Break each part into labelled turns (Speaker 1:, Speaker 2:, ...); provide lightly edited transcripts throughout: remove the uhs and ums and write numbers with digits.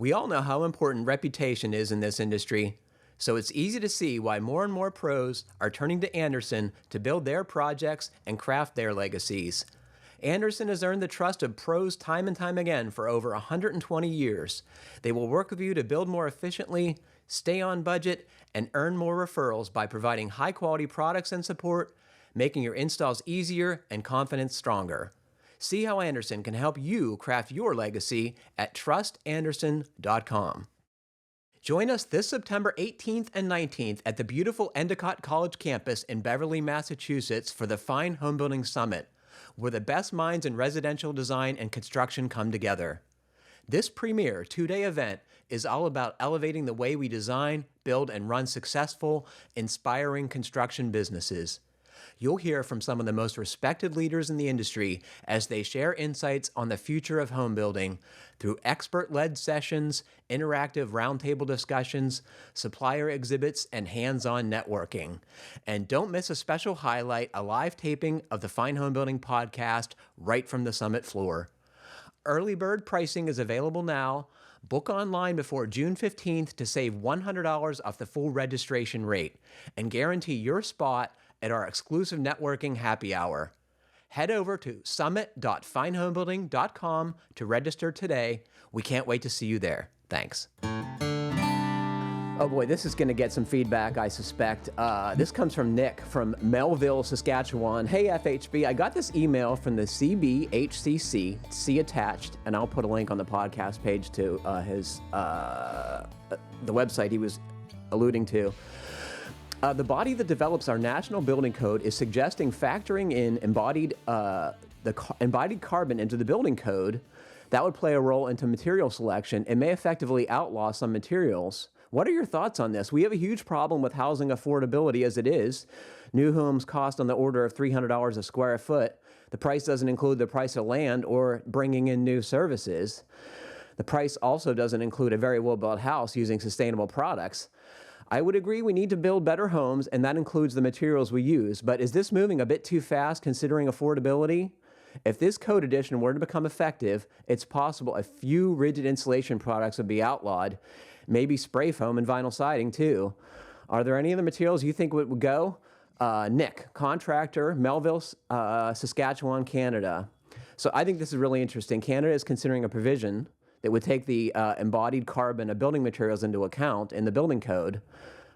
Speaker 1: We all know how important reputation is in this industry, so it's easy to see why more and more pros are turning to Andersen to build their projects and craft their legacies. Andersen has earned the trust of pros time and time again for over 120 years. They will work with you to build more efficiently, stay on budget, and earn more referrals by providing high-quality products and support, making your installs easier and confidence stronger. See how Andersen can help you craft your legacy at trustandersen.com. Join us this September 18th and 19th at the beautiful Endicott College campus in Beverly, Massachusetts for the Fine Homebuilding Summit, where the best minds in residential design and construction come together. This premier two-day event is all about elevating the way we design, build, and run successful, inspiring construction businesses. You'll hear from some of the most respected leaders in the industry as they share insights on the future of home building through expert-led sessions, interactive roundtable discussions, supplier exhibits, and hands-on networking. And don't miss a special highlight, a live taping of the Fine Homebuilding Podcast right from the summit floor. Early bird pricing is available now. Book online before June 15th to save $100 off the full registration rate and guarantee your spot at our exclusive networking happy hour. Head over to summit.finehomebuilding.com to register today. We can't wait to see you there. Thanks. Oh boy, this is going to get some feedback, I suspect. This comes from Nick from Melville, Saskatchewan. Hey, FHB, I got this email from the CBHCC, see attached, and I'll put a link on the podcast page to the website he was alluding to. The body that develops our national building code is suggesting factoring in embodied carbon into the building code. That would play a role into material selection and may effectively outlaw some materials. What are your thoughts on this? We have a huge problem with housing affordability as it is. New homes cost on the order of $300 a square foot. The price doesn't include the price of land or bringing in new services. The price also doesn't include a very well-built house using sustainable products. I would agree we need to build better homes, and that includes the materials we use. But is this moving a bit too fast considering affordability? If this code addition were to become effective, it's possible a few rigid insulation products would be outlawed, maybe spray foam and vinyl siding too. Are there any other materials you think would go? Nick, contractor, Melville, Saskatchewan, Canada. So I think this is really interesting. Canada is considering a provision that would take the embodied carbon of building materials into account in the building code.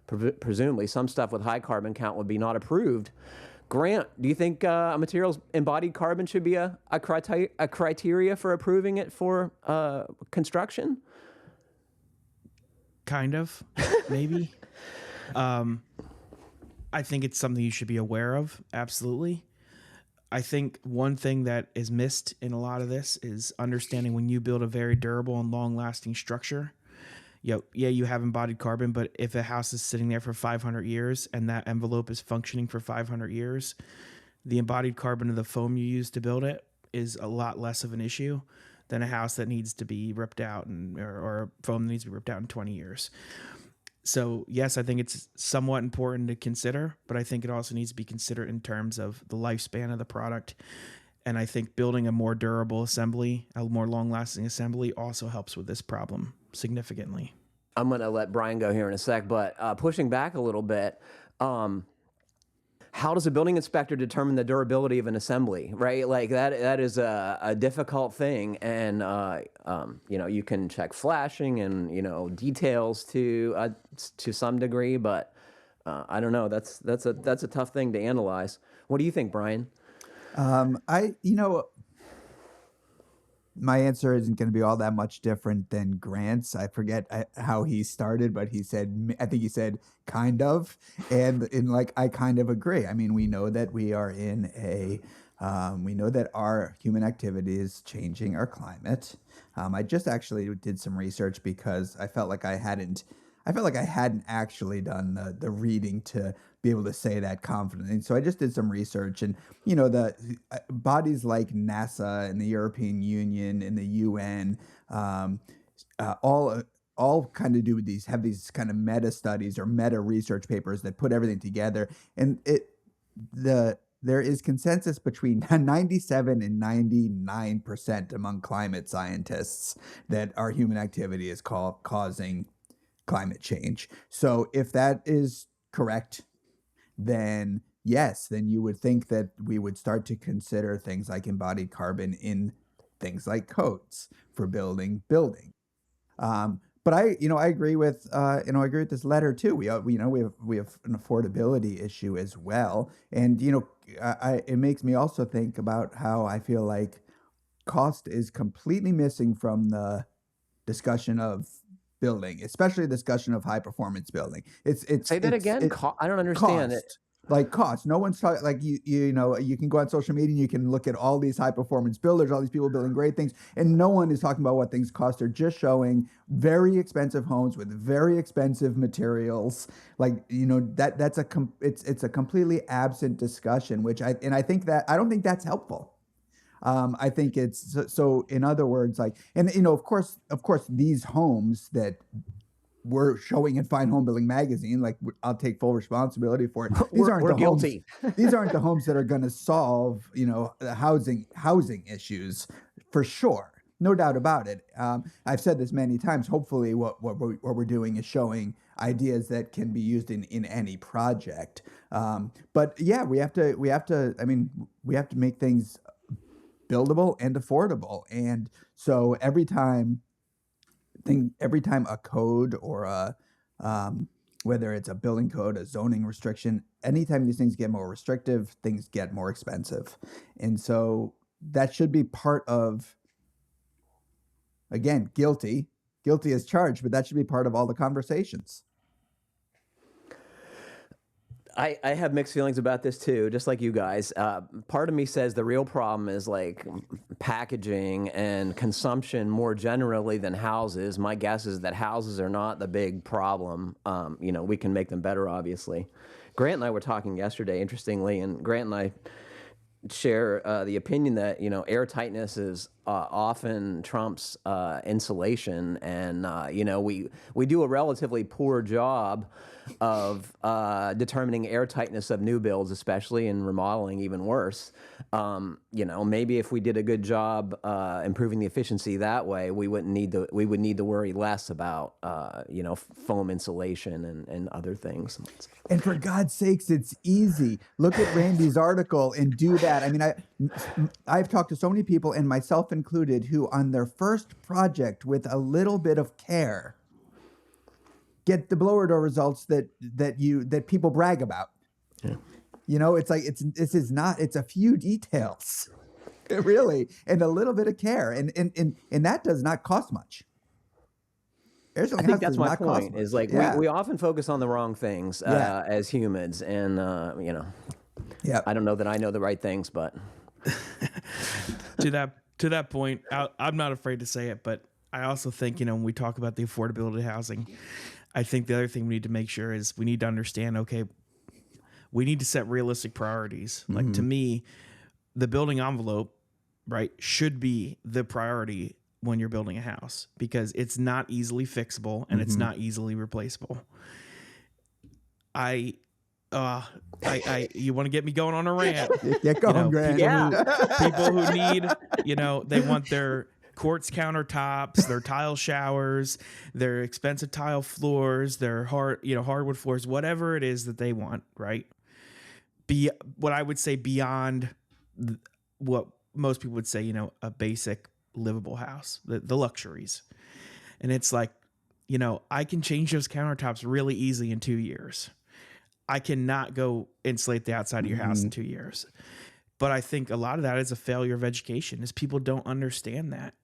Speaker 1: Presumably, some stuff with high carbon count would be not approved. Grant, do you think a material's embodied carbon should be a criteria for approving it for construction?
Speaker 2: Kind of, maybe. I think it's something you should be aware of, absolutely. I think one thing that is missed in a lot of this is understanding when you build a very durable and long-lasting structure. Yeah, you have embodied carbon, but if a house is sitting there for 500 years and that envelope is functioning for 500 years, the embodied carbon of the foam you use to build it is a lot less of an issue than a house that needs to be ripped out or foam that needs to be ripped out in 20 years. So yes, I think it's somewhat important to consider, but I think it also needs to be considered in terms of the lifespan of the product. And I think building a more durable assembly, a more long-lasting assembly also helps with this problem significantly.
Speaker 1: I'm going to let Brian go here in a sec, but pushing back a little bit, how does a building inspector determine the durability of an assembly, right? Like that is a difficult thing. And, you can check flashing and, details to some degree, but I don't know. That's a tough thing to analyze. What do you think, Brian?
Speaker 3: My answer isn't going to be all that much different than Grant's. I forget how he started, but I think he said kind of, and I kind of agree. I mean, we know that we are we know that our human activity is changing our climate. I just actually did some research because I felt like I hadn't actually done the reading to be able to say that confidently. And so I just did some research, and the bodies like NASA and the European Union and the UN, all kind of have these kind of meta studies or meta research papers that put everything together. And the there is consensus between 97 and 99% among climate scientists that our human activity is causing climate change. So if that is correct, then yes, then you would think that we would start to consider things like embodied carbon in things like codes for building. But I agree with, I agree with this letter too. We have an affordability issue as well. And, it makes me also think about how I feel like cost is completely missing from the discussion of building, especially the discussion of high performance building.
Speaker 1: Say that again. I don't understand it.
Speaker 3: Cost. Like cost. No one's talking like you can go on social media and you can look at all these high performance builders, all these people building great things, and no one is talking about what things cost. They're just showing very expensive homes with very expensive materials. Like, that's it's a completely absent discussion, I don't think that's helpful. I think it's so in other words, like, and of course these homes that we're showing in Fine Homebuilding magazine, like, I'll take full responsibility for it.
Speaker 1: We're guilty.
Speaker 3: These aren't the homes that are going to solve, the housing issues for sure. No doubt about it. I've said this many times. Hopefully what we're doing is showing ideas that can be used in any project. But yeah, we have to make things buildable and affordable. And so every time a code or whether it's a building code, a zoning restriction, anytime these things get more restrictive, things get more expensive. And so that should be part of, again, guilty as charged, but that should be part of all the conversations.
Speaker 1: I have mixed feelings about this too, just like you guys. Part of me says the real problem is like packaging and consumption more generally than houses. My guess is that houses are not the big problem. We can make them better, obviously. Grant and I were talking yesterday, interestingly, and Grant and I share the opinion that air tightness is often trumps insulation, and we do a relatively poor job of determining air tightness of new builds, especially in remodeling, even worse. Maybe if we did a good job improving the efficiency that way, we would need to worry less about foam insulation and other things.
Speaker 3: And for God's sakes, it's easy. Look at Randy's article and do that. I mean, I've talked to so many people, and myself included, who on their first project with a little bit of care get the blower door results that people brag about. Yeah. It's like it's a few details, really, and a little bit of care, and that does not cost much.
Speaker 1: I think that's my point. Is like we often focus on the wrong things as humans, and I don't know that I know the right things, but
Speaker 2: to that point, I'm not afraid to say it, but I also think when we talk about the affordability housing, I think the other thing we need to make sure is we need to understand, okay, we need to set realistic priorities. Mm-hmm. Like, to me, the building envelope, right, should be the priority when you're building a house, because it's not easily fixable and it's not easily replaceable. You want to get me going on a rant?
Speaker 3: Get going, Grant.
Speaker 2: People who need, they want their quartz countertops, their tile showers, their expensive tile floors, their hardwood floors, whatever it is that they want, right? What I would say beyond what most people would say, a basic livable house, the luxuries. And it's like, I can change those countertops really easy in 2 years. I cannot go insulate the outside of your house in 2 years. But I think a lot of that is a failure of education, is people don't understand that,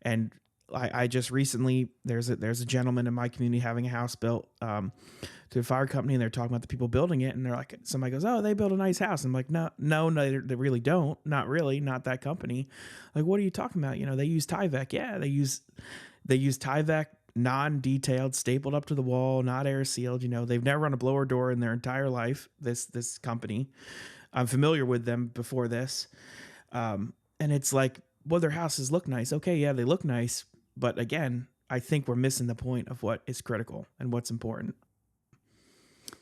Speaker 2: And I just recently, there's a gentleman in my community having a house built to a fire company, and they're talking about the people building it, and they're like, somebody goes, "Oh, they built a nice house." I'm like, no, they really don't. Not really, not that company. Like, what are you talking about? They use Tyvek. Yeah, they use Tyvek, non-detailed, stapled up to the wall, not air sealed. They've never run a blower door in their entire life. This company. I'm familiar with them before this. And it's like, well, their houses look nice. Okay, yeah, they look nice. But again, I think we're missing the point of what is critical and what's important.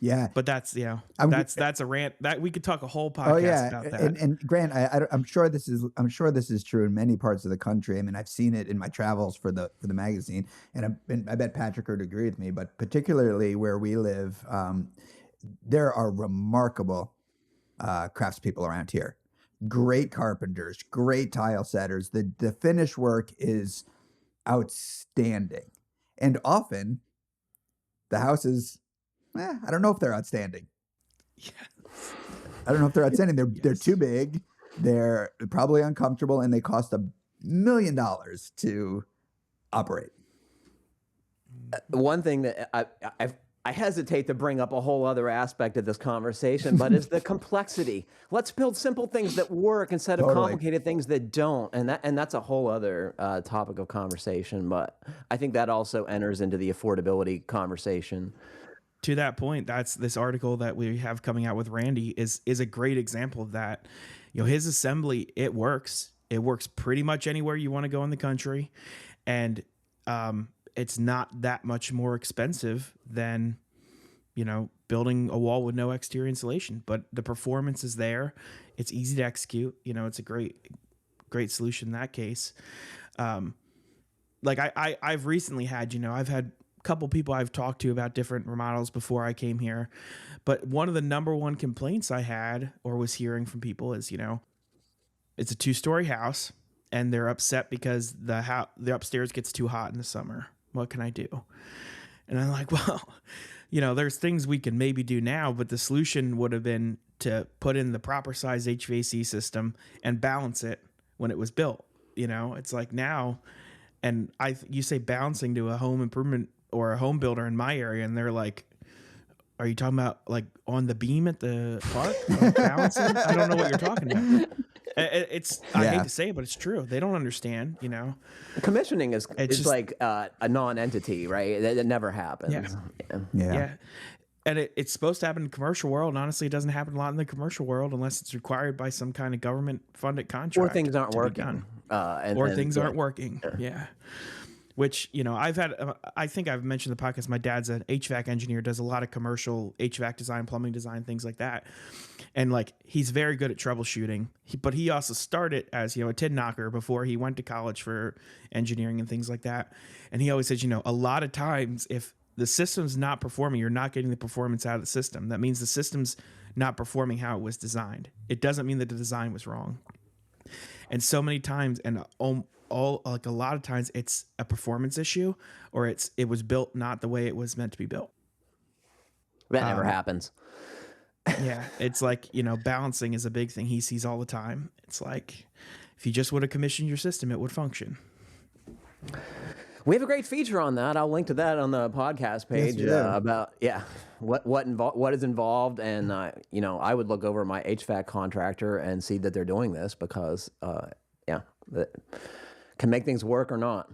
Speaker 3: Yeah.
Speaker 2: But that's that's a rant that we could talk a whole podcast
Speaker 3: Oh yeah,
Speaker 2: about that.
Speaker 3: and Grant, I'm sure this is true in many parts of the country. I mean, I've seen it in my travels for the magazine, and I bet Patrick would agree with me. But particularly where we live, there are remarkable craftspeople around here. Great carpenters, great tile setters. The finish work is outstanding, and often the houses, I don't know if they're outstanding.
Speaker 2: Yes.
Speaker 3: I don't know if they're outstanding. They're
Speaker 2: Yes.
Speaker 3: too big. They're probably uncomfortable, and they cost $1 million to operate.
Speaker 1: One thing that I hesitate to bring up a whole other aspect of this conversation, but is the complexity. Let's build simple things that work instead of
Speaker 3: Totally.
Speaker 1: complicated things that don't, and that's a whole other topic of conversation. But I think that also enters into the affordability conversation.
Speaker 2: To that point, that's this article that we have coming out with Randy is a great example of that. You know, his assembly, it works. It works pretty much anywhere you want to go in the country. And it's not that much more expensive than, you know, building a wall with no exterior insulation. But the performance is there. It's easy to execute. You know, it's a great solution in that case. Like I've recently had, you know, I've had couple people I've talked to about different remodels before I came here. But one of the number one complaints I had or was hearing from people is, you know, it's a 2-story house and they're upset because the upstairs gets too hot in the summer. What can I do? And I'm like, well, you know, there's things we can maybe do now, but the solution would have been to put in the proper size HVAC system and balance it when it was built. You know, it's like now, and you say balancing to a home improvement or a home builder in my area, and they're like, are you talking about like on the beam at the park? Like balancing? I don't know what you're talking about. I hate to say it, but it's true. They don't understand, you know.
Speaker 1: Commissioning is
Speaker 2: just
Speaker 1: like a non-entity, right? It never happens.
Speaker 2: Yeah. And it's supposed to happen in the commercial world. And honestly, it doesn't happen a lot in the commercial world unless it's required by some kind of government-funded contract.
Speaker 1: Or things aren't working.
Speaker 2: Things aren't working. Yeah. Which, you know, I think I've mentioned the podcast. My dad's an HVAC engineer, does a lot of commercial HVAC design, plumbing design, things like that. And like, he's very good at troubleshooting, but he also started as, you know, a tin knocker before he went to college for engineering and things like that. And he always says, you know, a lot of times if the system's not performing, you're not getting the performance out of the system. That means the system's not performing how it was designed. It doesn't mean that the design was wrong. And so many times, and like a lot of times, it's a performance issue, or it was built not the way it was meant to be built.
Speaker 1: That never happens.
Speaker 2: Yeah, it's like, you know, balancing is a big thing he sees all the time. It's like, if you just would have commissioned your system, it would function.
Speaker 1: We have a great feature on that. I'll link to that on the podcast page about what is involved, and you know, I would look over my HVAC contractor and see that they're doing this because that can make things work or not.